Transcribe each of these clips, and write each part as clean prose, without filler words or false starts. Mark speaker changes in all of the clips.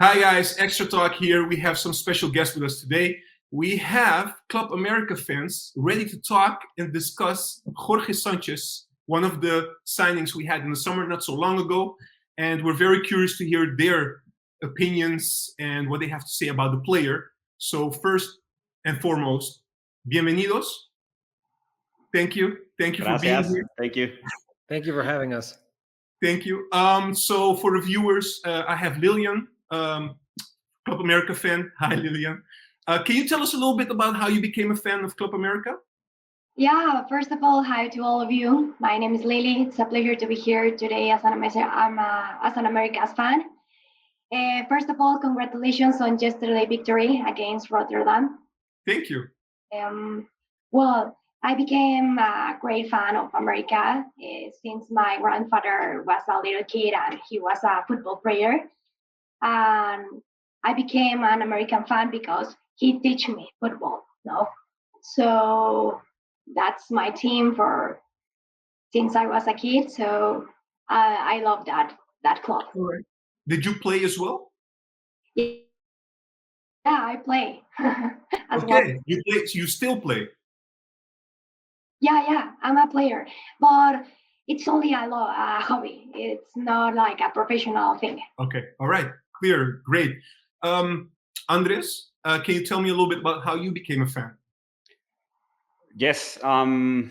Speaker 1: Hi guys, XtraTalk here. We have some special guests with us today. We have Club América fans ready to talk and discuss Jorge Sanchez, one of the signings we had in the summer not so long ago. And we're very curious to hear their opinions and what they have to say about the player. So first and foremost, bienvenidos. Thank you. Thank you for being here.
Speaker 2: Thank you.
Speaker 3: Thank you for having us.
Speaker 1: Thank you. So for the viewers, I have Lillian, Club América fan. Hi, Lillian. Can you tell us a little bit about how you became a fan of Club América?
Speaker 4: Yeah, first of all, hi to all of you. My name is Lily. It's a pleasure to be here today as an Americas fan. First of all, congratulations on yesterday's victory against Rotterdam.
Speaker 1: Thank you.
Speaker 4: Well, I became a great fan of America since my grandfather was a little kid and he was a football player. And I became an American fan because he teach me football. No, so that's my team since I was a kid. So I love that club.
Speaker 1: All right. Did you play as well?
Speaker 4: Yeah, I play.
Speaker 1: Okay,
Speaker 4: well.
Speaker 1: you play. You still play.
Speaker 4: Yeah, I'm a player, but it's only a hobby. It's not like a professional thing.
Speaker 1: Okay, all right, clear, great. Andres, can you tell me a little bit about how you became a fan?
Speaker 2: Yes, I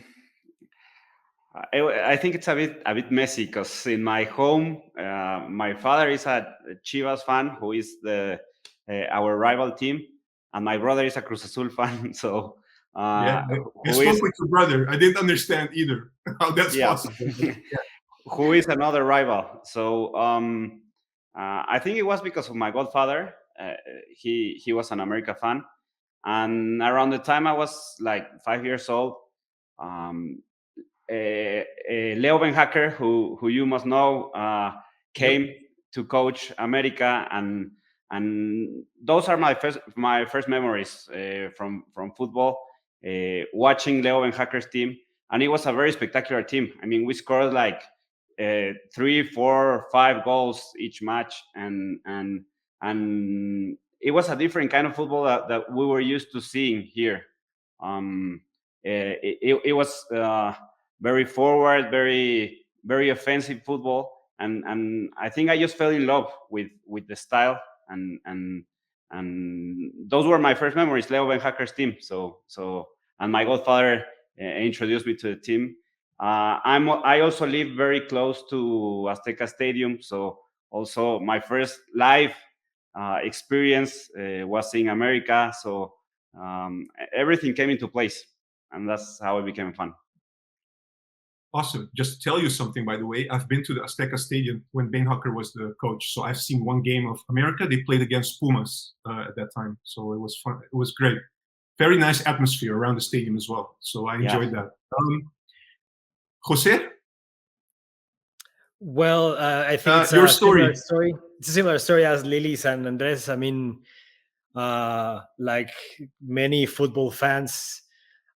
Speaker 2: think it's a bit messy because in my home, my father is a Chivas fan, who is our rival team, and my brother is a Cruz Azul fan. So
Speaker 1: I spoke with your brother. I didn't understand either how that's possible.
Speaker 2: Who is another rival? So I think it was because of my godfather. He was an America fan, and around the time I was like 5 years old, Leo Ben Hacker, who you must know, came to coach America, and those are my first memories from football. Watching Leo Ben Hacker's team, and it was a very spectacular team. I mean, we scored like 3, 4, 5 goals each match, and it was a different kind of football that we were used to seeing here. It was very forward, very offensive football, and I think I just fell in love with the style, and those were my first memories. Leo Ben Hacker's team. So and my godfather introduced me to the team. I also live very close to Azteca Stadium, so also my first live experience was seeing America. So everything came into place, and that's how I became a fan.
Speaker 1: Awesome. Just to tell you something, by the way, I've been to the Azteca Stadium when Ben Hacker was the coach. So I've seen one game of America. They played against Pumas at that time. So it was fun. It was great. Very nice atmosphere around the stadium as well. So I enjoyed that. Jose?
Speaker 3: Well, I think it's
Speaker 1: your
Speaker 3: story. It's a similar story as Lily's and Andres. I mean, like many football fans,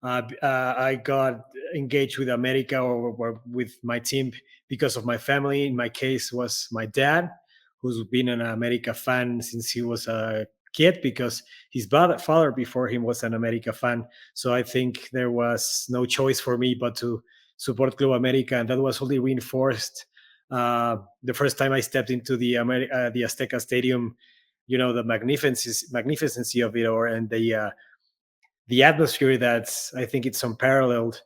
Speaker 3: I got engaged with America or with my team because of my family. In my case, was my dad, who's been an America fan since he was a kid, because his father before him was an America fan. So I think there was no choice for me but to support Club América, and that was only reinforced the first time I stepped into the Azteca Stadium. You know, the magnificency of it, and the atmosphere that's, I think it's unparalleled.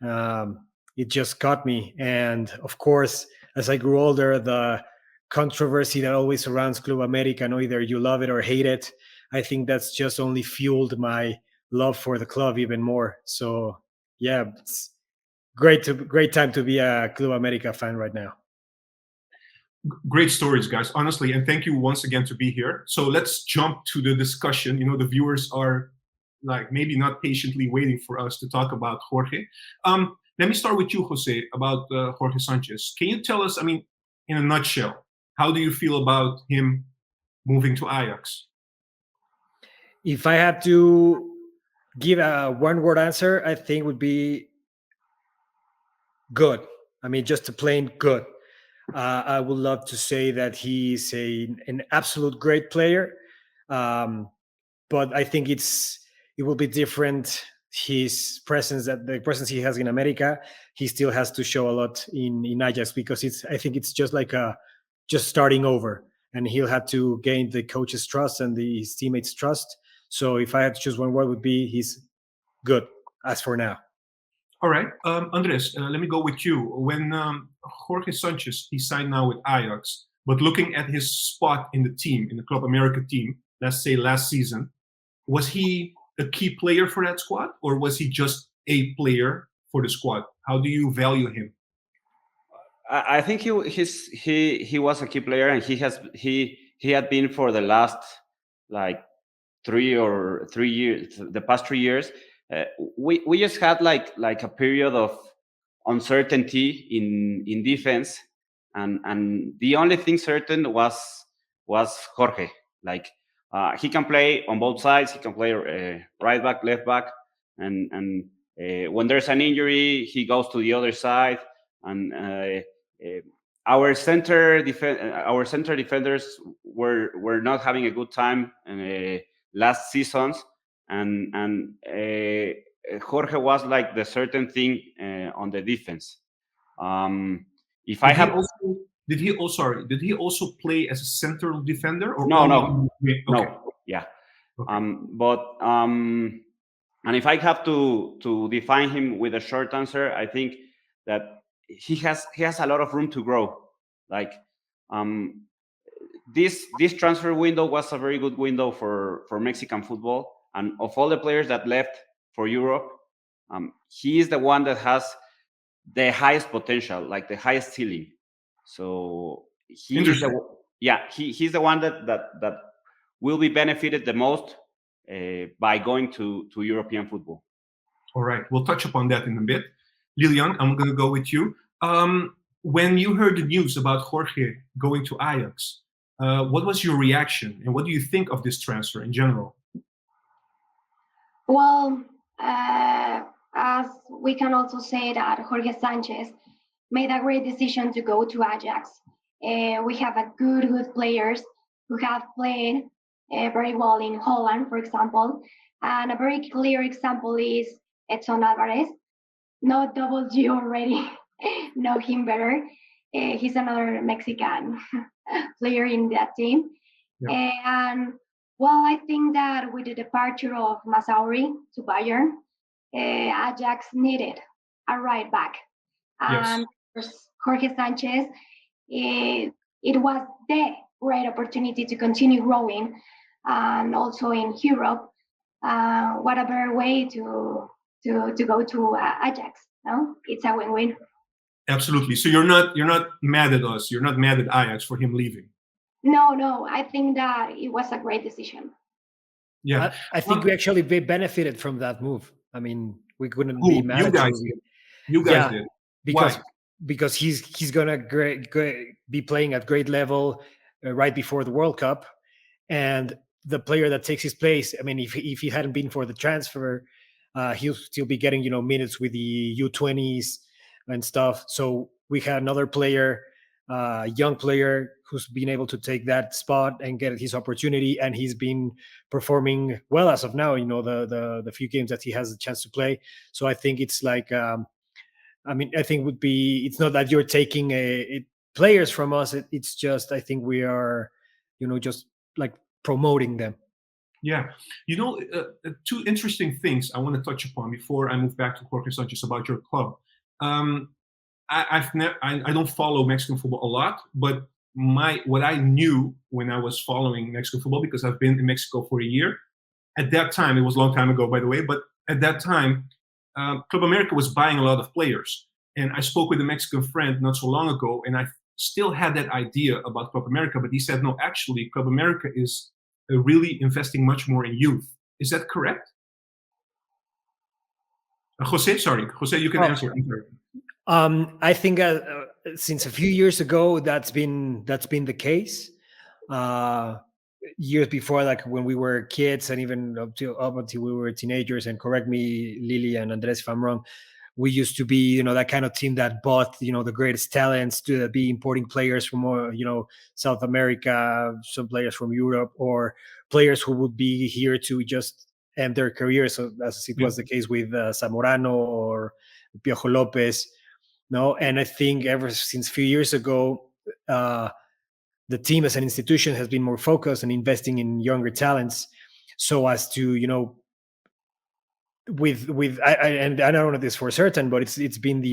Speaker 3: It just caught me, and of course, as I grew older, the controversy that always surrounds Club América, either you love it or hate it, I think that's just only fueled my love for the club even more. So yeah, it's great time to be a Club América fan right now.
Speaker 1: Great stories, guys, honestly, and thank you once again to be here. So let's jump to the discussion. You know, the viewers are like maybe not patiently waiting for us to talk about Jorge. Let me start with you, Jose, about Jorge Sanchez. Can you tell us, I mean, in a nutshell, how do you feel about him moving to Ajax?
Speaker 3: If I had to give a one-word answer, I think would be good. I mean, just a plain good. I would love to say that he's an absolute great player, but I think it will be different. His presence, the presence he has in America, he still has to show a lot in Ajax, because I think it's just like just starting over, and he'll have to gain the coach's trust and his teammates' trust. So if I had to choose one word, would be he's good as for now.
Speaker 1: All right, Andres, let me go with you. When Jorge Sanchez, he signed now with Ajax, but looking at his spot in the team, in the Club America team, let's say last season, was he a key player for that squad, or was he just a player for the squad? How do you value him?
Speaker 2: I think he was a key player, and he had been for the last like 3 years, the past 3 years. We just had like a period of uncertainty in defense, and the only thing certain was Jorge. Like he can play on both sides. He can play right back, left back, and when there's an injury, he goes to the other side. And our center defenders were not having a good time last seasons, and Jorge was like the certain thing on the defense. If
Speaker 1: Did
Speaker 2: I have
Speaker 1: did he also play as a central defender, or
Speaker 2: no,
Speaker 1: okay.
Speaker 2: no, yeah,
Speaker 1: Okay.
Speaker 2: but and if I have to define him with a short answer, I think that he has a lot of room to grow. Like this transfer window was a very good window for Mexican football, and of all the players that left for Europe, he is the one that has the highest potential, like the highest ceiling. So he's the one that will be benefited the most by going to European football.
Speaker 1: All right, we'll touch upon that in a bit. Lillian, I'm going to go with you. When you heard the news about Jorge going to Ajax, what was your reaction, and what do you think of this transfer in general?
Speaker 4: Well, as we can also say that Jorge Sanchez made a great decision to go to Ajax. We have a good players who have played very well in Holland, for example. And a very clear example is Edson Alvarez. Not double G already, know him better. He's another Mexican player in that team.
Speaker 1: Yeah.
Speaker 4: And well, I think that with the departure of Masauri to Bayern, Ajax needed a right back. And Jorge Sanchez, it was the great opportunity to continue growing, and also in Europe. What a better way to go to Ajax? No, it's a win-win.
Speaker 1: Absolutely. So you're not mad at us. You're not mad at Ajax for him leaving.
Speaker 4: No. I think that it was a great decision.
Speaker 1: Yeah,
Speaker 3: I think we actually benefited from that move. I mean, we couldn't be mad at you.
Speaker 1: You guys did.
Speaker 3: Because he's gonna be playing at great level right before the World Cup, and the player that takes his place. I mean, if he hadn't been for the transfer, he'll still be getting minutes with the U20s and stuff. So we had another player, young player, who's been able to take that spot and get his opportunity, and he's been performing well as of now. The few games that he has a chance to play. So I think it's like. I think it's not that you're taking players from us. It's just I think we are, just like promoting them.
Speaker 1: Yeah, two interesting things I want to touch upon before I move back to Jorge Sanchez about your club. I don't follow Mexican football a lot, but what I knew when I was following Mexican football, because I've been in Mexico for a year. At that time, it was a long time ago, by the way, but at that time, Club America was buying a lot of players. And I spoke with a Mexican friend not so long ago, and I still had that idea about Club America, but he said, no, actually, Club America is really investing much more in youth. Is that correct? Jose, you can answer.
Speaker 3: I think since a few years ago, that's been the case. Years before, like when we were kids, and even up until we were teenagers, and correct me, Lily and Andres, if I'm wrong, we used to be, that kind of team that bought, the greatest talents, to be importing players from, South America, some players from Europe, or players who would be here to just end their career. So as it was the case with Zamorano or Piojo Lopez. No, and I think ever since a few years ago, the team as an institution has been more focused on investing in younger talents, so as to, and I don't know this for certain, but it's been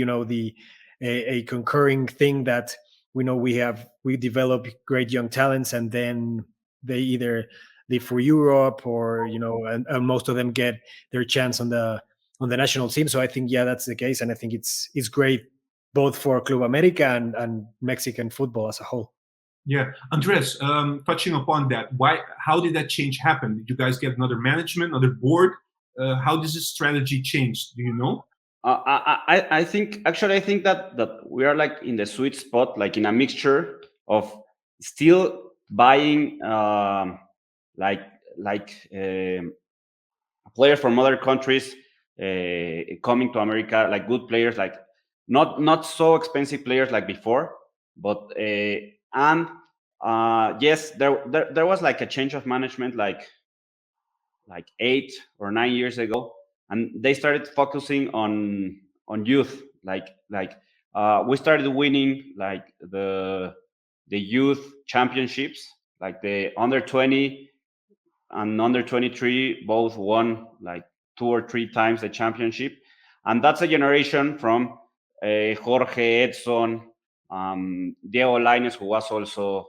Speaker 3: a concurring thing that we develop great young talents, and then they either leave for Europe, or and most of them get their chance on the national team. So I think that's the case, and I think it's great both for Club América and Mexican football as a whole.
Speaker 1: Yeah, Andres, touching upon that, how did that change happen? Did you guys get another management, another board? How does this strategy change? Do you know?
Speaker 2: I think that we are like in the sweet spot, like in a mixture of still buying players from other countries coming to America, like good players, like not so expensive players like before, but and yes, there was like a change of management like 8 or 9 years ago, and they started focusing on youth. We started winning like the youth championships, like the under 20 and under 23 both won like 2 or 3 times the championship, and that's a generation from Jorge, Edson, Diego Lainez, who was also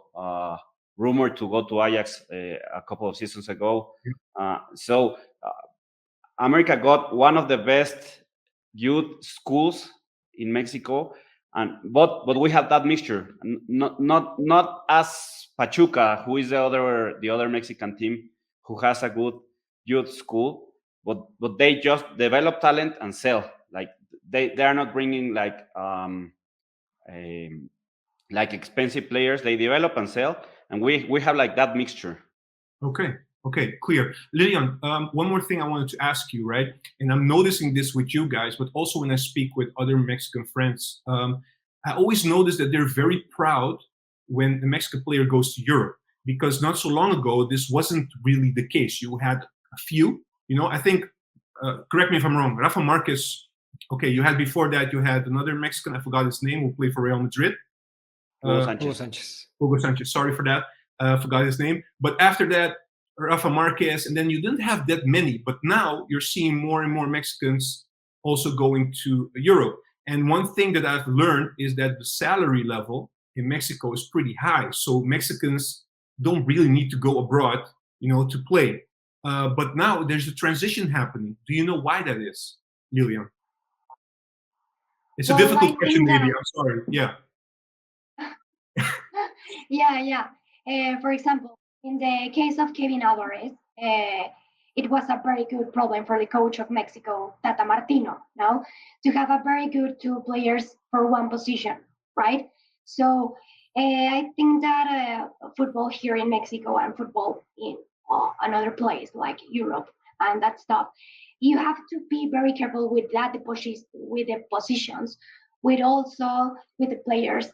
Speaker 2: rumored to go to Ajax a couple of seasons ago. So America got one of the best youth schools in Mexico, but we have that mixture, not as Pachuca, who is the other Mexican team who has a good youth school, but they just develop talent and sell. Like they are not bringing like expensive players. They develop and sell, and we have like that mixture.
Speaker 1: Okay, clear. Lillian, one more thing I wanted to ask you, right? And I'm noticing this with you guys, but also when I speak with other Mexican friends, I always notice that they're very proud when a Mexican player goes to Europe, because not so long ago, this wasn't really the case. You had a few, I think, correct me if I'm wrong, Rafa Marquez. Okay, you had before that, you had another Mexican, I forgot his name, who played for Real Madrid.
Speaker 3: Hugo Sanchez.
Speaker 1: Hugo Sanchez, sorry for that. Forgot his name. But after that, Rafa Marquez, and then you didn't have that many. But now you're seeing more and more Mexicans also going to Europe. And one thing that I've learned is that the salary level in Mexico is pretty high. So Mexicans don't really need to go abroad, to play. But now there's a transition happening. Do you know why that is, Lillian? It's a difficult question, maybe. I'm sorry. Yeah.
Speaker 4: Yeah. For example, in the case of Kevin Alvarez, it was a very good problem for the coach of Mexico, Tata Martino, to have a very good 2 players for one position, right? So I think that football here in Mexico and football in another place like Europe and that stuff, you have to be very careful with that, with the positions, with the players,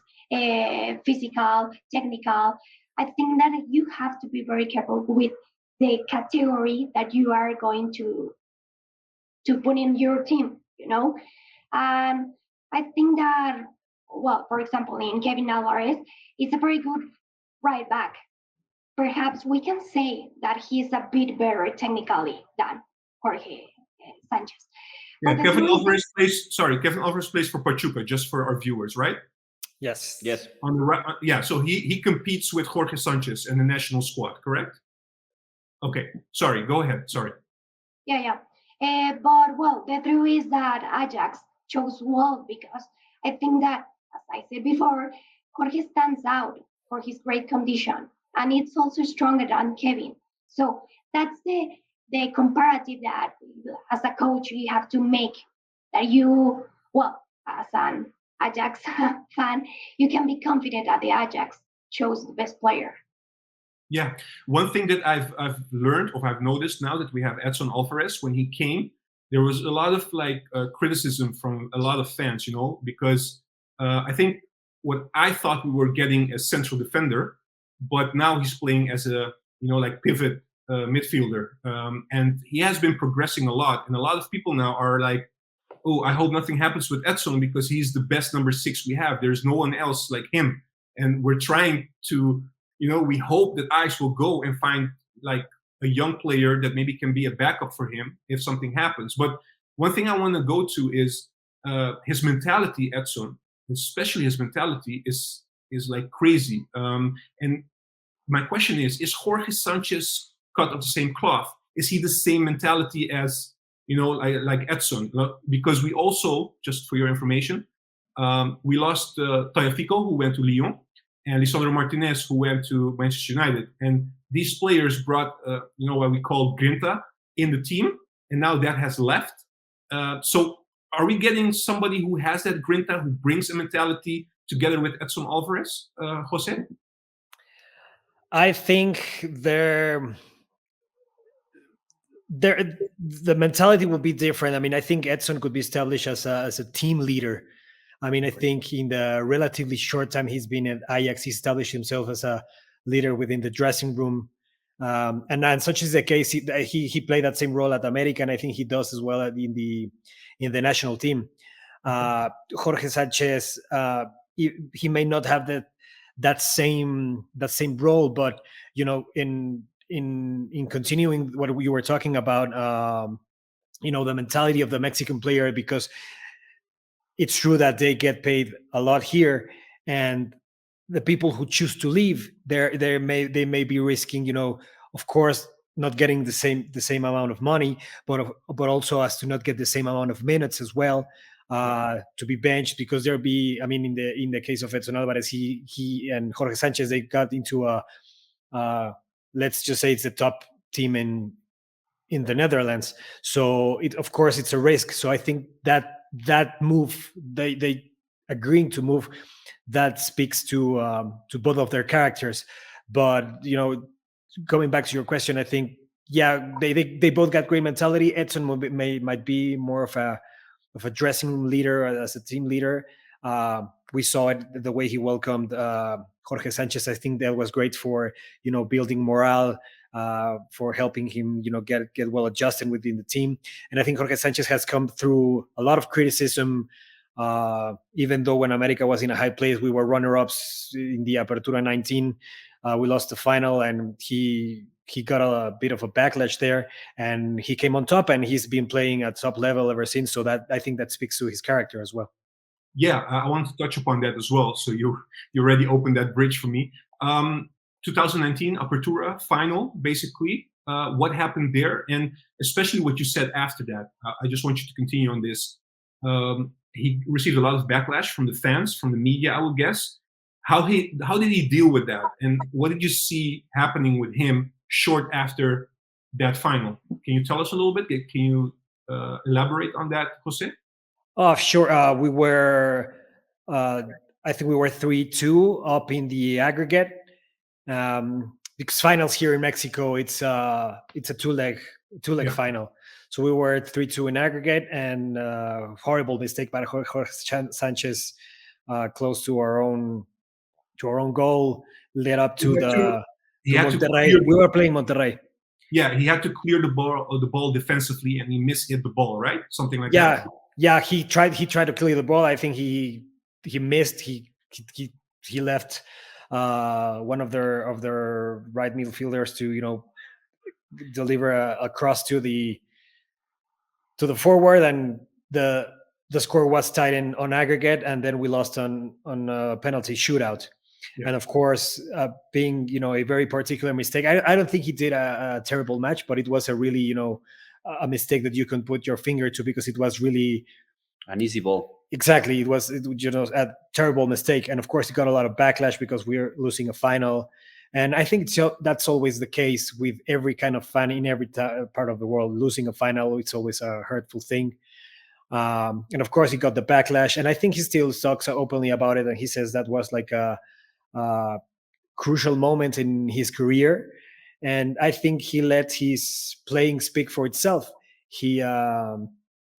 Speaker 4: physical, technical. I think that you have to be very careful with the category that you are going to put in your team, And I think that, for example, in Kevin Alvarez, it's a very good right back. Perhaps we can say that he's a bit better technically than Jorge Sanchez.
Speaker 1: Yeah, Kevin Alvarez plays for Pachuca, just for our viewers, right?
Speaker 3: Yes.
Speaker 1: On the right, yeah. So he competes with Jorge Sanchez in the national squad, correct? Okay. Sorry. Go ahead. Sorry.
Speaker 4: Yeah. But the truth is that Ajax chose well, because I think that, as I said before, Jorge stands out for his great condition, and it's also stronger than Kevin. So that's the comparative that, as a coach, you have to make. That you, as an Ajax fan, you can be confident that the Ajax chose the best player.
Speaker 1: Yeah, one thing that I've learned, or I've noticed now that we have Edson Alvarez, when he came, there was a lot of like criticism from a lot of fans, because I think what I thought we were getting a central defender, but now he's playing as a like pivot midfielder, and he has been progressing a lot. And a lot of people now are like, "Oh, I hope nothing happens with Edson because he's the best number 6 we have. There's no one else like him." And we're trying to, we hope that Ajax will go and find like a young player that maybe can be a backup for him if something happens. But one thing I want to go to is his mentality, Edson, especially his mentality is like crazy. And my question is Jorge Sanchez cut of the same cloth? Is he the same mentality as, like Edson? Because we also, just for your information, we lost Tagliafico, who went to Lyon, and Lisandro Martinez, who went to Manchester United. And these players brought, what we call grinta in the team, and now that has left. So are we getting somebody who has that grinta, who brings a mentality together with Edson Alvarez, Jose?
Speaker 3: I think the mentality will be different. I mean, I think Edson could be established as a team leader. I mean, I think in the relatively short time he's been at Ajax, he established himself as a leader within the dressing room. And such is the case. He played that same role at America, and I think he does as well in the national team. Jorge Sanchez, he may not have that same role, but in continuing what we were talking about, the mentality of the Mexican player, because it's true that they get paid a lot here, and the people who choose to leave, they may be risking, of course, not getting the same amount of money, but also as to not get the same amount of minutes as well, to be benched, because in the case of Edson Alvarez, he and Jorge Sanchez, they got into let's just say it's the top team in the Netherlands. So of course it's a risk. So I think that move, they agreeing to move, that speaks to both of their characters. But going back to your question, I think they both got great mentality. Edson might be more of a dressing room leader, as a team leader. We saw it the way he welcomed Jorge Sanchez. I think that was great for building morale, for helping him get well adjusted within the team. And I think Jorge Sanchez has come through a lot of criticism, even though when America was in a high place, we were runner-ups in the Apertura 19. We lost the final, and he got a bit of a backlash there, and he came on top, and he's been playing at top level ever since. So that, I think, that speaks to his character as well.
Speaker 1: Yeah, I want to touch upon that as well. So you already opened that bridge for me. 2019 Apertura final, basically. What happened there, and especially what you said after that. I just want you to continue on this. He received a lot of backlash from the fans, from the media, I would guess. How did he deal with that, and what did you see happening with him short after that final? Can you tell us a little bit? Can you elaborate on that, Jose?
Speaker 3: Oh, sure. We were, I think we were 3-2 up in the aggregate. Because finals here in Mexico, it's a two-leg final. So we were 3-2 in aggregate, and horrible mistake by Jorge Sanchez, close to our own goal, led up to Monterrey. We were playing Monterrey.
Speaker 1: Yeah, he had to clear the ball defensively, and he hit the ball, right? Something like that.
Speaker 3: Yeah, he tried to clear the ball. I think he missed. He left one of their right midfielders to deliver a cross to the forward, and the score was tied on aggregate, and then we lost on a penalty shootout. Yeah. And of course, being a very particular mistake, I don't think he did a terrible match, but it was a really a mistake that you can put your finger to, because it was really
Speaker 2: an easy ball.
Speaker 3: Exactly, it was a terrible mistake, and of course, it got a lot of backlash because we're losing a final. And I think that's always the case with every kind of fan in every part of the world. Losing a final, it's always a hurtful thing. And of course, he got the backlash, and I think he still talks openly about it. And he says that was like a crucial moment in his career. And I think he let his playing speak for itself. He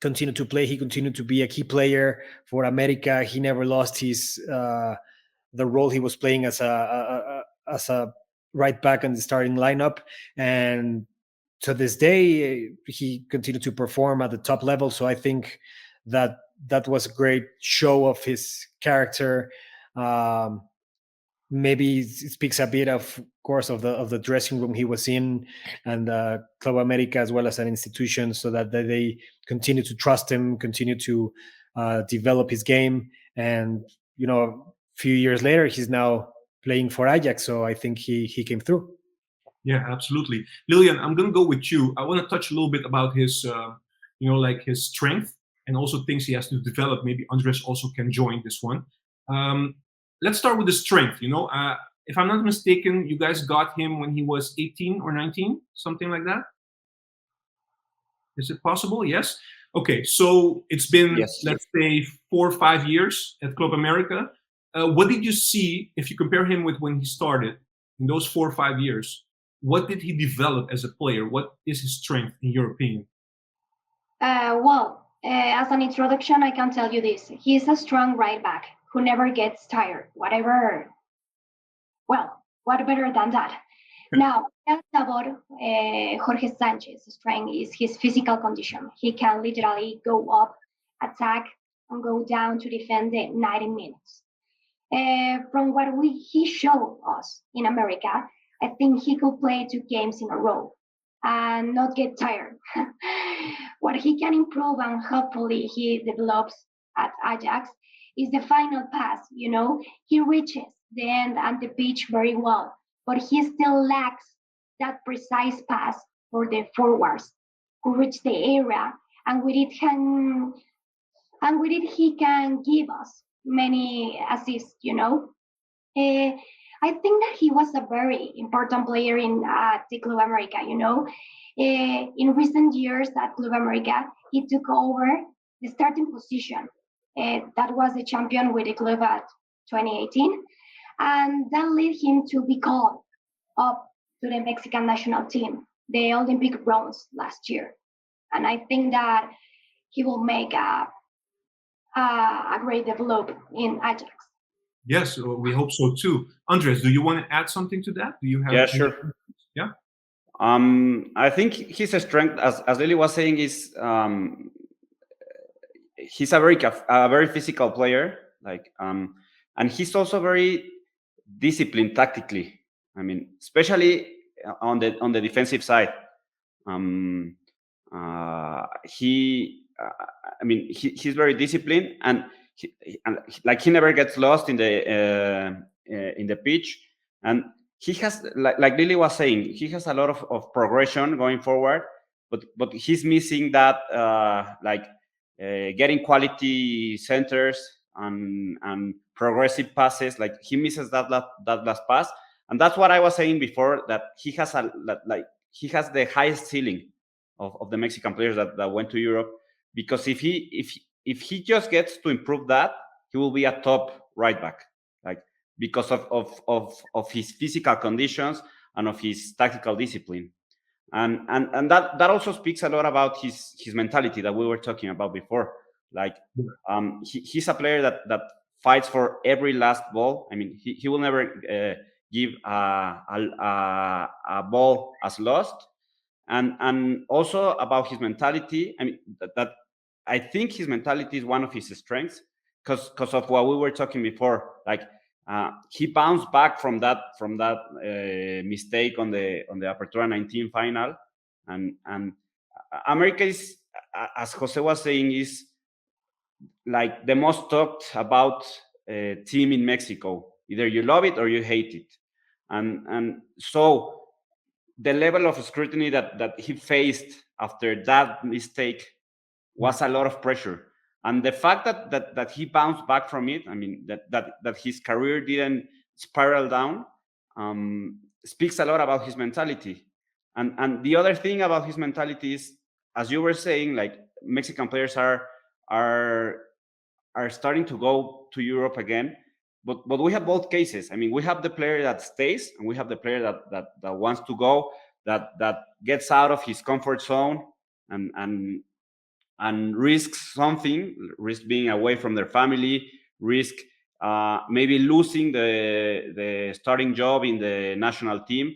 Speaker 3: continued to play. He continued to be a key player for America. He never lost his the role he was playing as a right back in the starting lineup, and to this day he continued to perform at the top level. So I think that was a great show of his character. Maybe it speaks a bit, of course, of the dressing room he was in, and Club America as well as an institution, so that they continue to trust him, continue to develop his game, and a few years later he's now playing for Ajax. So I think he came through.
Speaker 1: Yeah, absolutely. Lillian, I'm gonna go with you. I want to touch a little bit about his, like his strength and also things he has to develop. Maybe Andres also can join this one. Let's start with the strength. If I'm not mistaken, you guys got him when he was 18 or 19, something like that. Is it possible? Yes. Okay, so it's been, let's say, 4 or 5 years at Club America. What did you see, if you compare him with when he started, in those 4 or 5 years? What did he develop as a player? What is his strength, in your opinion?
Speaker 4: As an introduction, I can tell you this. He's a strong right back who never gets tired. What better than that? Now, that's about Jorge Sanchez. Strength is his physical condition. He can literally go up, attack, and go down to defend the 90 minutes. From what he showed us in America, I think he could play 2 games in a row and not get tired. What he can improve, and hopefully he develops at Ajax, is the final pass. He reaches the end and the pitch very well, but he still lacks that precise pass for the forwards who reach the area, and with it he can give us many assists. I think that he was a very important player in the Club América. In recent years at Club América, he took over the starting position. That was the champion with the club at 2018, and that led him to be called up to the Mexican national team, the Olympic bronze last year. And I think that he will make a great development in Ajax.
Speaker 1: Yes, we hope so too. Andres, do you want to add something to that? Do you have?
Speaker 2: Yeah, sure.
Speaker 1: Yeah.
Speaker 2: I think his strength, as Lily was saying, is he's a very physical player. And he's also very disciplined tactically. I mean, especially on the defensive side. He's very disciplined, and he never gets lost in the pitch, and he has, like Lily was saying, he has a lot of progression going forward, but he's missing that getting quality centers and progressive passes. Like, he misses that last pass, and that's what I was saying before, that he has the highest ceiling of the Mexican players that went to Europe, because if he just gets to improve that, he will be a top right back, because of his physical conditions and of his tactical discipline. And that also speaks a lot about his mentality that we were talking about before. He's a player that fights for every last ball. I mean, he will never give a ball as lost. And also about his mentality, I mean, that I think his mentality is one of his strengths, because of what we were talking before. He bounced back from that mistake on the Apertura 19 final, and America is, as Jose was saying, is like the most talked about team in Mexico. Either you love it or you hate it, and so the level of scrutiny that he faced after that mistake was a lot of pressure. And the fact that he bounced back from it, I mean, that his career didn't spiral down, speaks a lot about his mentality. And the other thing about his mentality is, as you were saying, like, Mexican players are starting to go to Europe again. But we have both cases. I mean, we have the player that stays, and we have the player that wants to go, that gets out of his comfort zone and and risk something, risk being away from their family, risk maybe losing the starting job in the national team,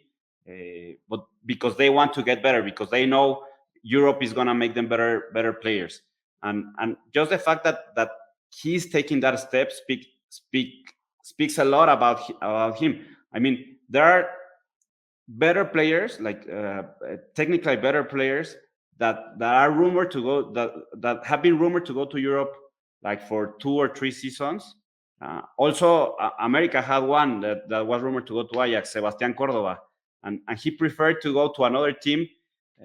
Speaker 2: but because they want to get better, because they know Europe is going to make them better players. And just the fact that he's taking that step speaks a lot about him. I mean, there are better players, like technically better players that are rumored to go, that have been rumored to go to Europe, like for 2 or 3 seasons. Also, America had one that was rumored to go to Ajax, Sebastián Córdoba, and he preferred to go to another team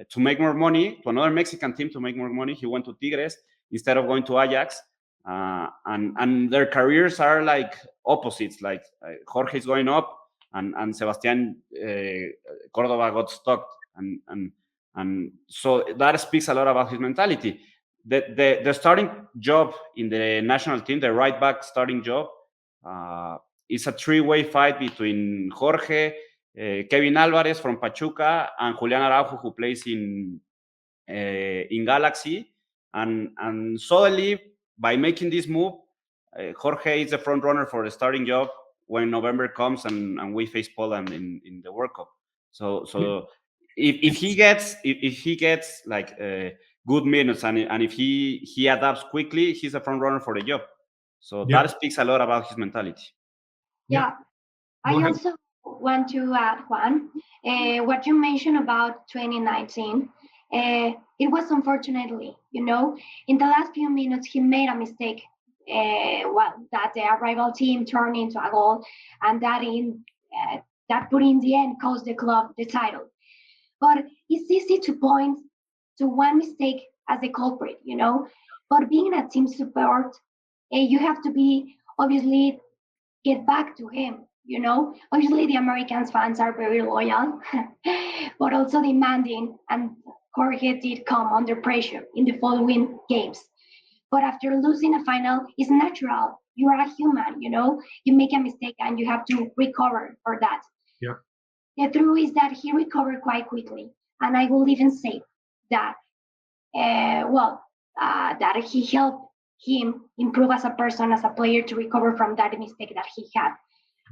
Speaker 2: to make more money, to another Mexican team to make more money. He went to Tigres instead of going to Ajax. And their careers are like opposites. Like Jorge is going up, and Sebastián Córdoba got stuck, and so that speaks a lot about his mentality. The starting job in the national team, the right back starting job, is a 3-way fight between Jorge, Kevin Alvarez from Pachuca, and Julián Araujo, who plays in Galaxy, and suddenly by making this move, Jorge is the front runner for the starting job when November comes and we face Poland in the World Cup. So if he gets like good minutes and if he adapts quickly, he's a front runner for the job. So that speaks a lot about his mentality.
Speaker 4: Yeah, I also want to add, Juan, what you mentioned about 2019. It was unfortunately, in the last few minutes, he made a mistake. That the rival team turned into a goal, and that put in the end cost the club the title. But it's easy to point to one mistake as a culprit, But being a team support, you have to be obviously get back to him, Obviously, the Americans fans are very loyal, but also demanding, and Jorge did come under pressure in the following games. But after losing a final, it's natural. You are a human, You make a mistake and you have to recover for that.
Speaker 1: Yeah.
Speaker 4: The truth is that he recovered quite quickly, and I will even say that, that he helped him improve as a person, as a player, to recover from that mistake that he had.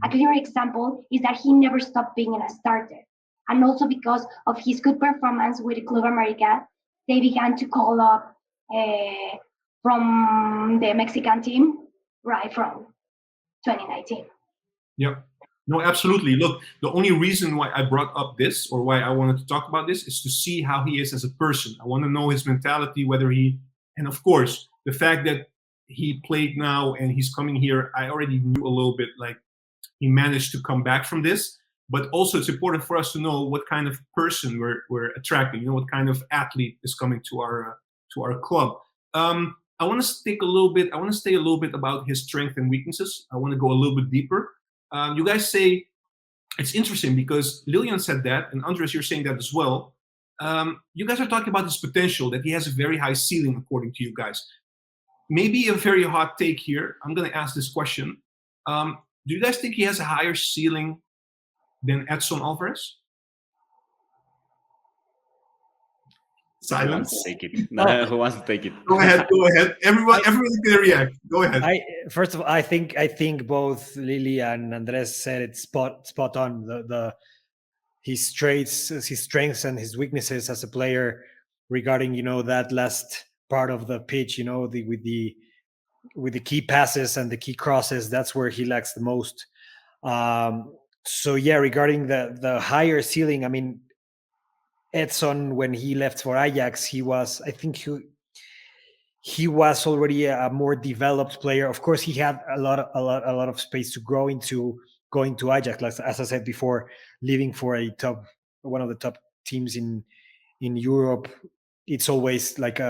Speaker 4: A clear example is that he never stopped being a starter, and also because of his good performance with Club América, they began to call up from the Mexican team right from 2019.
Speaker 1: Yeah. No, absolutely. Look, the only reason why I brought up this, or why I wanted to talk about this, is to see how he is as a person. I want to know his mentality, and of course, the fact that he played now and he's coming here, I already knew a little bit, like he managed to come back from this. But also, it's important for us to know what kind of person we're attracting. What kind of athlete is coming to our club. I want to stay a little bit about his strengths and weaknesses. I want to go a little bit deeper. You guys say it's interesting because Lillian said that, and Andres, you're saying that as well. You guys are talking about his potential, that he has a very high ceiling, according to you guys. Maybe a very hot take here. I'm going to ask this question. Do you guys think he has a higher ceiling than Edson Alvarez? Silence.
Speaker 2: Who wants to take it?
Speaker 1: Go ahead. Everyone can react. Go ahead.
Speaker 3: First of all, I think both Lily and Andres said it spot on. His strengths and his weaknesses as a player regarding that last part of the pitch. With the key passes and the key crosses, that's where he lacks the most. So yeah, regarding the higher ceiling, I mean, Edson, when he left for Ajax, he was already a more developed player. Of course, he had a lot of space to grow into going to Ajax. Like, as I said before, leaving for one of the top teams in Europe, it's always like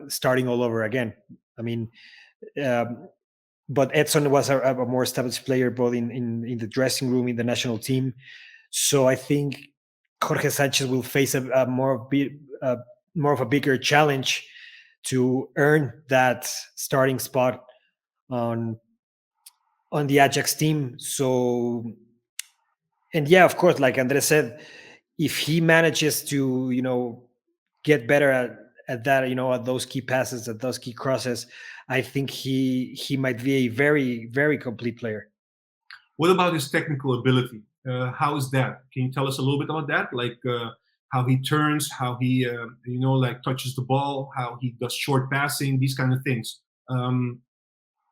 Speaker 3: starting all over again. I mean, but Edson was a more established player, both in the dressing room, in the national team. So I think Jorge Sanchez will face a more of a bigger challenge to earn that starting spot on the Ajax team. So, and yeah, of course, like Andres said, if he manages to get better at that, at those key passes, at those key crosses, I think he might be a very, very complete player.
Speaker 1: What about his technical ability? How is that? Can you tell us a little bit about that? Like how he turns, how he like touches the ball, how he does short passing, these kind of things.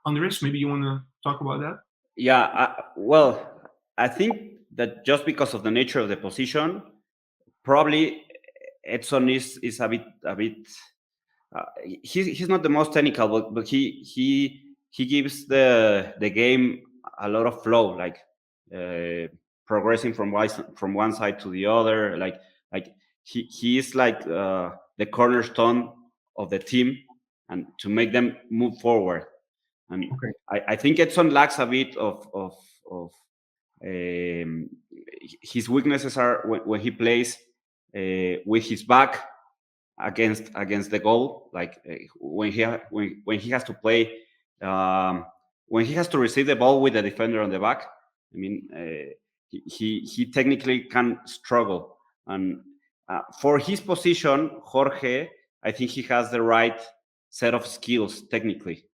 Speaker 1: Andres, maybe you want to talk about that?
Speaker 2: Yeah, well, I think that just because of the nature of the position, probably Edson is a bit. He's not the most technical, but he gives the game a lot of flow, like progressing from one side to the other. Like he is like the cornerstone of the team, and to make them move forward. And I think Edson lacks a bit of his weaknesses are when he plays with his back against the goal, like when he has to play, when he has to receive the ball with the defender on the back. I mean, he technically can struggle, and for his position, Jorge, I think he has the right set of skills technically.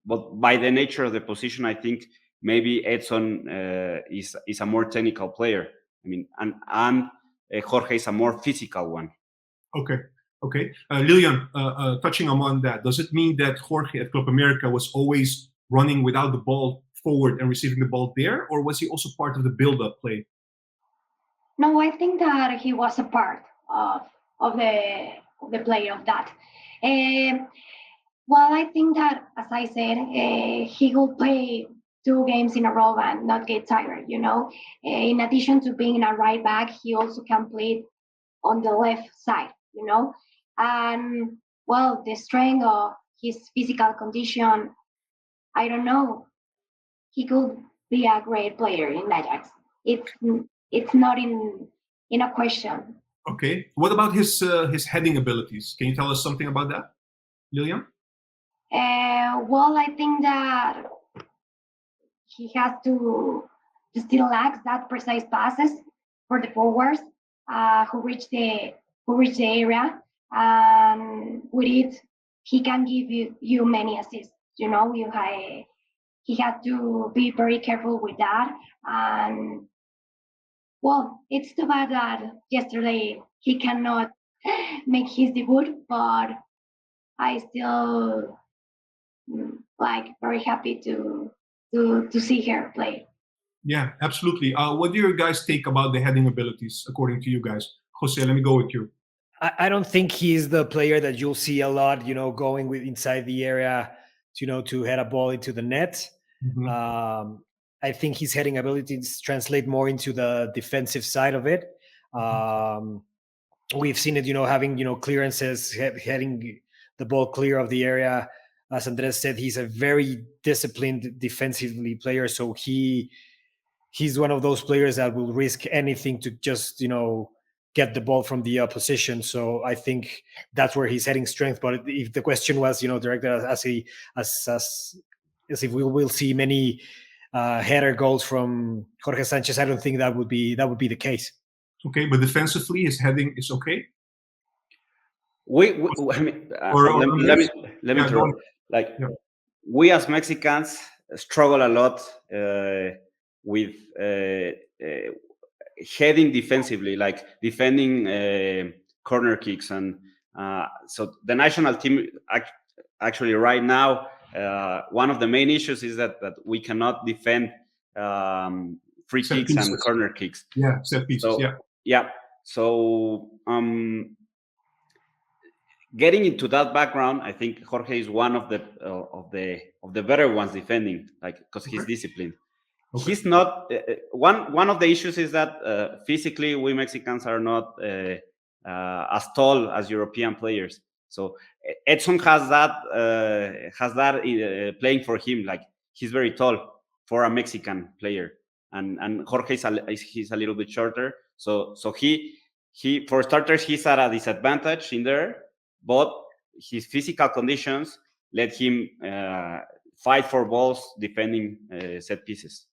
Speaker 2: But by the nature of the position, I think maybe Edson is a more technical player. I mean, and Jorge is a more physical one.
Speaker 1: Okay. Lillian, touching on that, does it mean that Jorge at Club América was always running without the ball forward and receiving the ball there, or was he also part of the build-up play?
Speaker 4: No, I think that he was a part of the play of that. Well, I think that, as I said, he will play 2 games in a row and not get tired. In addition to being a right back, he also can play on the left side. And well, the strength of his physical condition, I don't know. He could be a great player in Ajax. It's not in a question.
Speaker 1: Okay. What about his heading abilities? Can you tell us something about that, Lillian?
Speaker 4: Well, I think that he has to still lacks that precise passes for the forwards who reach the area, and with it, he can give you many assists. He had to be very careful with that, and well, it's too bad that yesterday he cannot make his debut, but I still very happy to see her play.
Speaker 1: Yeah, absolutely. What do you guys think about the heading abilities, according to you guys? Jose, let me go with you.
Speaker 3: I don't think he's the player that you'll see a lot, going with inside the area, to head a ball into the net. Mm-hmm. I think his heading abilities translate more into the defensive side of it. We've seen it, having, clearances, heading the ball clear of the area. As Andres said, he's a very disciplined defensively player. So he's one of those players that will risk anything to just, get the ball from the opposition. So I think that's where he's heading strength. But if the question was, directed as if we will see many header goals from Jorge Sanchez, I don't think that would be the case.
Speaker 1: Okay, but defensively, his heading is okay.
Speaker 2: Let me interrupt. We as Mexicans struggle a lot with heading defensively, like defending corner kicks, and so the national team actually right now, one of the main issues is that we cannot defend free
Speaker 1: set
Speaker 2: kicks
Speaker 1: pieces.
Speaker 2: And corner kicks.
Speaker 1: Yeah, set pieces.
Speaker 2: So getting into that background, I think Jorge is one of the better ones defending, like, because he's disciplined. Okay. He's not one of the issues is that physically we Mexicans are not as tall as European players. So Edson has that playing for him. Like, he's very tall for a Mexican player, and Jorge he's a little bit shorter. So he for starters, he's at a disadvantage in there, but his physical conditions let him fight for balls defending set pieces.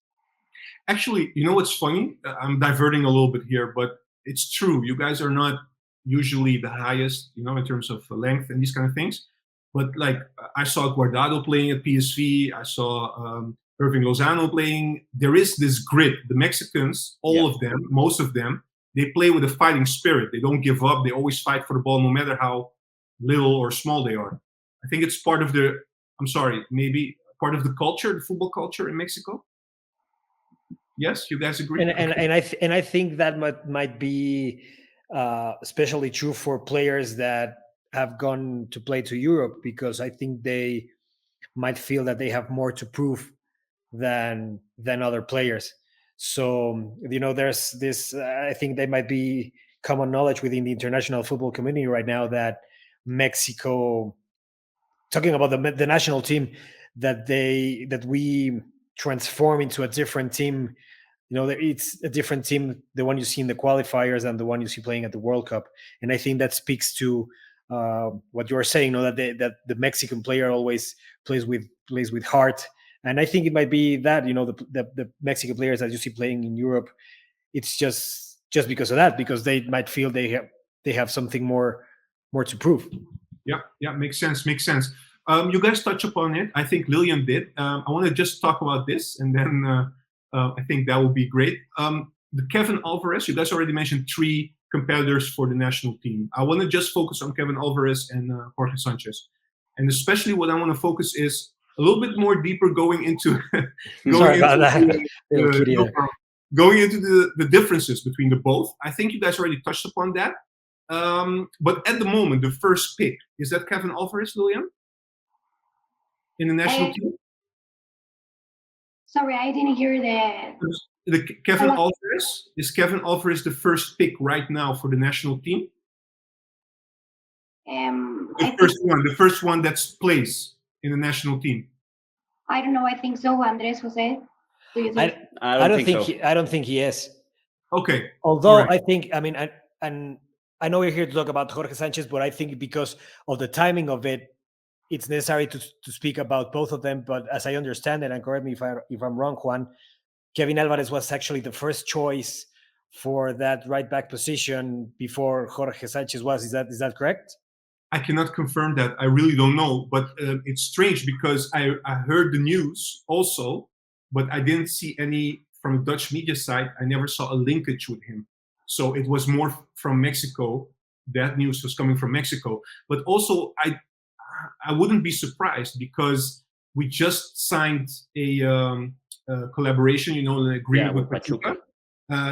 Speaker 1: Actually, you know what's funny? I'm diverting a little bit here, but it's true. You guys are not usually the highest, in terms of length and these kind of things. But like I saw Guardado playing at PSV, I saw Irving Lozano playing. There is this grit. The Mexicans, all of them, most of them, they play with a fighting spirit. They don't give up. They always fight for the ball, no matter how little or small they are. I think it's part of maybe part of the culture, the football culture in Mexico. Yes, you guys agree?
Speaker 3: And I think that might be especially true for players that have gone to play to Europe, because I think they might feel that they have more to prove than other players. So there's this. I think they might be common knowledge within the international football community right now that Mexico, talking about the national team, that we transform into a different team. It's a different team, the one you see in the qualifiers and the one you see playing at the World Cup. And I think that speaks to what you are saying, that the Mexican player always plays with heart. And I think it might be that, the Mexican players that you see playing in Europe, it's just because of that, because they might feel they have something more to prove.
Speaker 1: Yeah, makes sense. You guys touch upon it. I think Lillian did. I want to just talk about this, and then I think that would be great. The Kevin Alvarez, you guys already mentioned 3 competitors for the national team. I want to just focus on Kevin Alvarez and Jorge Sanchez. And especially what I want to focus is a little bit more deeper going into the differences between the both. I think you guys already touched upon that. But at the moment, the first pick, is that Kevin Alvarez, Lillian? In the national team?
Speaker 4: Sorry, I didn't hear
Speaker 1: the Kevin Alvarez. Is Kevin Alvarez the first pick right now for the national team? The first one that's plays in the national team.
Speaker 4: I don't know. I think so, Andres, Jose. Do you think?
Speaker 3: I don't think he is.
Speaker 1: Okay.
Speaker 3: Although right. I think, and I know we're here to talk about Jorge Sanchez, but I think because of the timing of it, it's necessary to speak about both of them. But as I understand it, and correct me if I'm wrong, Juan, Kevin Alvarez was actually the first choice for that right back position before Jorge Sanchez was. Is that correct?
Speaker 1: I cannot confirm that. I really don't know. But it's strange because I heard the news also, but I didn't see any from the Dutch media side. I never saw a linkage with him. So it was more from Mexico. That news was coming from Mexico. But also, I wouldn't be surprised because we just signed a collaboration, an agreement with Pachuca.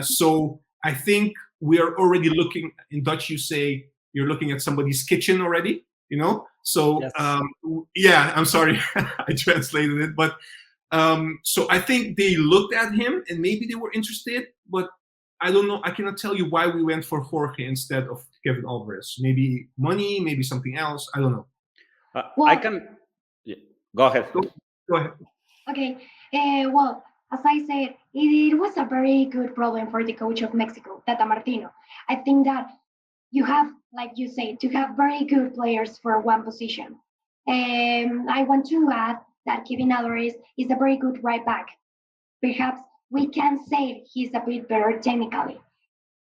Speaker 1: So I think we are already looking, in Dutch you say, you're looking at somebody's kitchen already, So, yes. I'm sorry, I translated it. But so I think they looked at him and maybe they were interested, but I don't know. I cannot tell you why we went for Jorge instead of Kevin Alvarez. Maybe money, maybe something else. I don't know.
Speaker 2: I can. Yeah. Go ahead.
Speaker 1: Go ahead.
Speaker 4: Okay. Well, as I said, it was a very good problem for the coach of Mexico, Tata Martino. I think that you have, like you say, to have very good players for one position. I want to add that Kevin Alvarez is a very good right back. Perhaps we can say he's a bit better technically,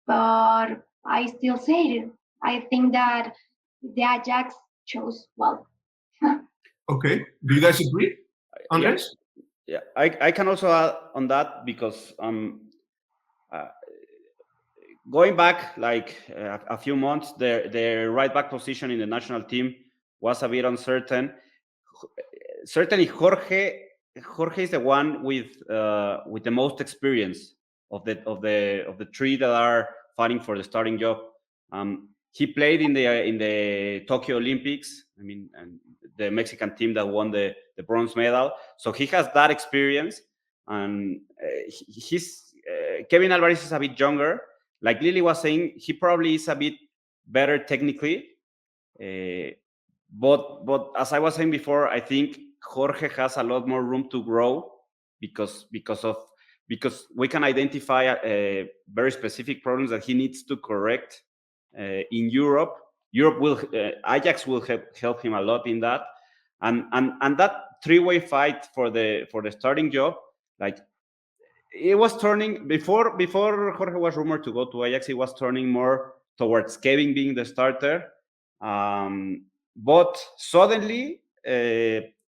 Speaker 4: but I still say it. I think that the Ajax chose well.
Speaker 1: Okay. Do you guys agree on this?
Speaker 2: Yeah, I can also add on that because going back like a few months, their right back position in the national team was a bit uncertain. Certainly, Jorge is the one with the most experience of the 3 that are fighting for the starting job. He played in the Tokyo Olympics. And the Mexican team that won the bronze medal. So he has that experience, and Kevin Alvarez is a bit younger. Like Lily was saying, he probably is a bit better technically. But as I was saying before, I think Jorge has a lot more room to grow because we can identify very specific problems that he needs to correct in Europe. Ajax will help him a lot in that, and that 3-way fight for the starting job, like it was turning before Jorge was rumored to go to Ajax. It was turning more towards Kevin being the starter. But suddenly,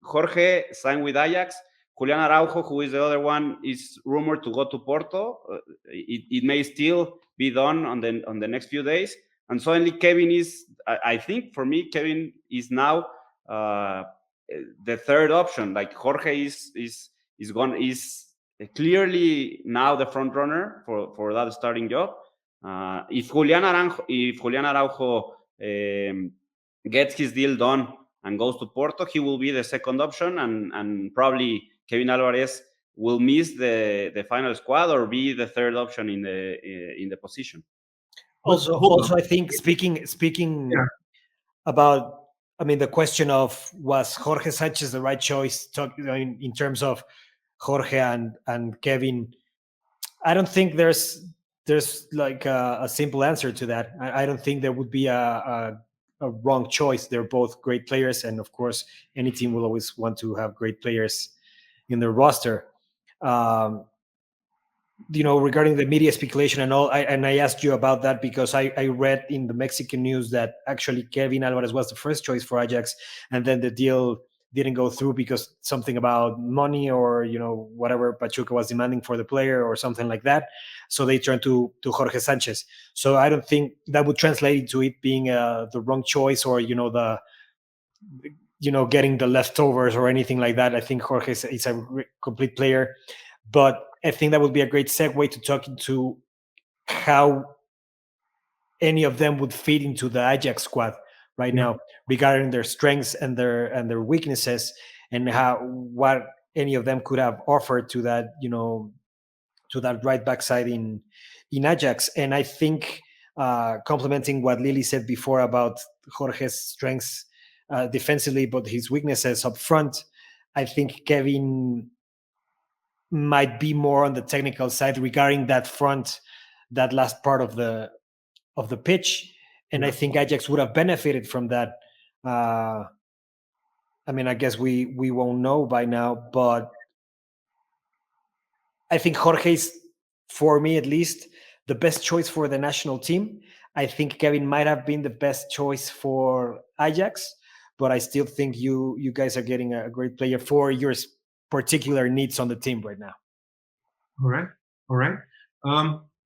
Speaker 2: Jorge signed with Ajax. Julian Araujo, who is the other one, is rumored to go to Porto. It may still be done on the next few days. And suddenly, Kevin is. I think for me, Kevin is now the third option. Like Jorge is clearly now the front runner for that starting job. If Julian Araujo gets his deal done and goes to Porto, he will be the second option, and probably Kevin Alvarez will miss the final squad or be the third option in the position.
Speaker 3: Also, I think speaking about, I mean, the question of was Jorge Sanchez the right choice in terms of Jorge and Kevin? I don't think there's like a simple answer to that. I don't think there would be a wrong choice. They're both great players, and of course, any team will always want to have great players in their roster. Regarding the media speculation and all, I asked you about that because I read in the Mexican news that actually Kevin Alvarez was the first choice for Ajax, and then the deal didn't go through because something about money or whatever Pachuca was demanding for the player or something like that. So they turned to Jorge Sanchez. So I don't think that would translate into it being the wrong choice or getting the leftovers or anything like that. I think Jorge is a complete player, but I think that would be a great segue to talking to how any of them would fit into the Ajax squad right now, regarding their strengths and their weaknesses, and what any of them could have offered to that to that right back side in Ajax. And I think complementing what Lily said before about Jorge's strengths defensively, but his weaknesses up front, I think Kevin might be more on the technical side regarding that last part of the pitch, and I think Ajax would have benefited from that. I mean, I guess we won't know by now, but I think Jorge is, for me at least, the best choice for the national team. I think Kevin might have been the best choice for Ajax, but I still think you guys are getting a great player for your particular needs on the team right now.
Speaker 1: All right.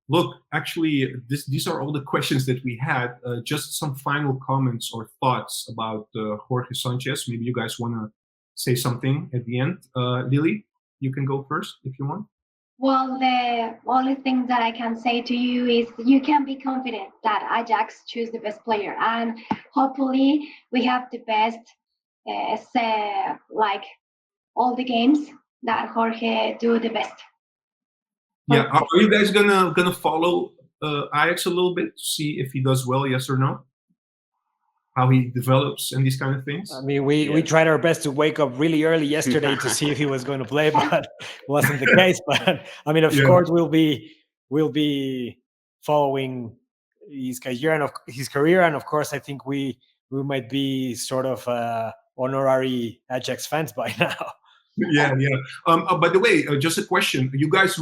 Speaker 1: Look, actually, these are all the questions that we had. Just some final comments or thoughts about Jorge Sanchez. Maybe you guys want to say something at the end. Lily, you can go first if you want.
Speaker 4: Well, the only thing that I can say to you is you can be confident that Ajax choose the best player, and hopefully we have the best, like all the games that Jorge do the best.
Speaker 1: Yeah, are you guys gonna follow Ajax a little bit to see if he does well, yes or no? How he develops and these kind of things.
Speaker 3: I mean, we tried our best to wake up really early yesterday to see if he was going to play, but wasn't the case. But I mean, of course, we'll be following his career, and of course, I think we might be sort of honorary Ajax fans by now.
Speaker 1: Yeah. By the way, just a question: you guys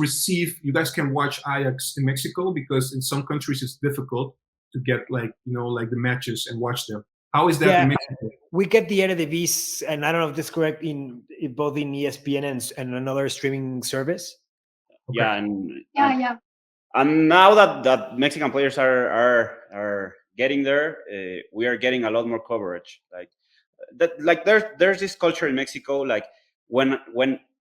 Speaker 1: can watch Ajax in Mexico, because in some countries it's difficult to get like the matches and watch them. How is that in Mexico?
Speaker 3: We get the Eredivisie, and I don't know if this is correct, in both in ESPN and another streaming service.
Speaker 2: Okay.
Speaker 4: Yeah.
Speaker 2: And now that Mexican players are getting there, we are getting a lot more coverage. Like that, like there's this culture in Mexico, like when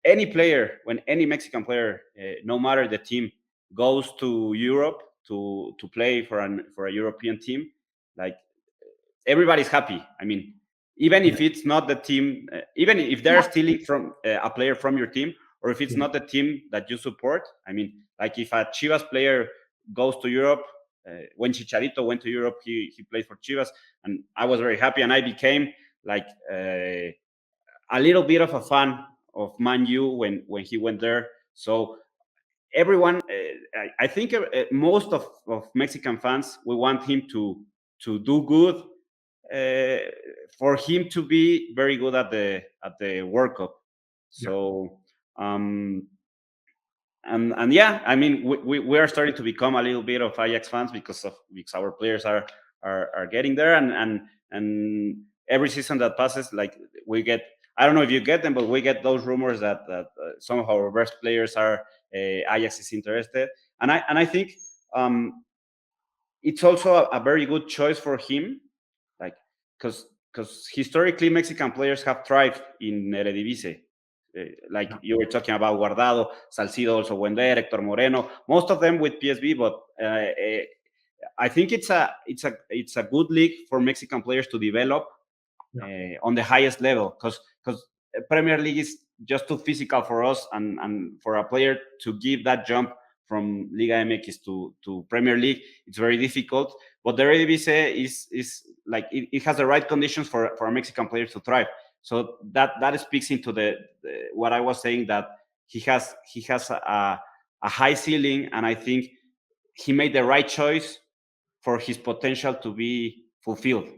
Speaker 2: any Mexican player, no matter the team, goes to Europe to play for a European team, like everybody's happy. I mean, even if it's not the team, even if they're stealing from a player from your team, or if it's not the team that you support. I mean, like if a Chivas player goes to Europe, when Chicharito went to Europe, he played for Chivas, and I was very happy, and I became like a little bit of a fan of Man U when he went there. So everyone, I think most of Mexican fans, we want him to do good, for him to be very good at the World Cup. So and yeah, I mean, we are starting to become a little bit of Ajax fans because our players are getting there, and every season that passes, like we get, I don't know if you get them, but we get those rumors that some of our best players are Ajax is interested, and I think it's also a very good choice for him, like because historically Mexican players have thrived in Eredivisie. Like you were talking about Guardado, Salcido also went there, Hector Moreno, most of them with PSV, but I think it's a good league for Mexican players to develop on the highest level, because Premier League is just too physical for us, and for a player to give that jump from Liga MX to Premier League, it's very difficult. But the Eredivisie is like it has the right conditions for a Mexican player to thrive. So that speaks into the what I was saying, that he has a high ceiling, and I think he made the right choice for his potential to be fulfilled.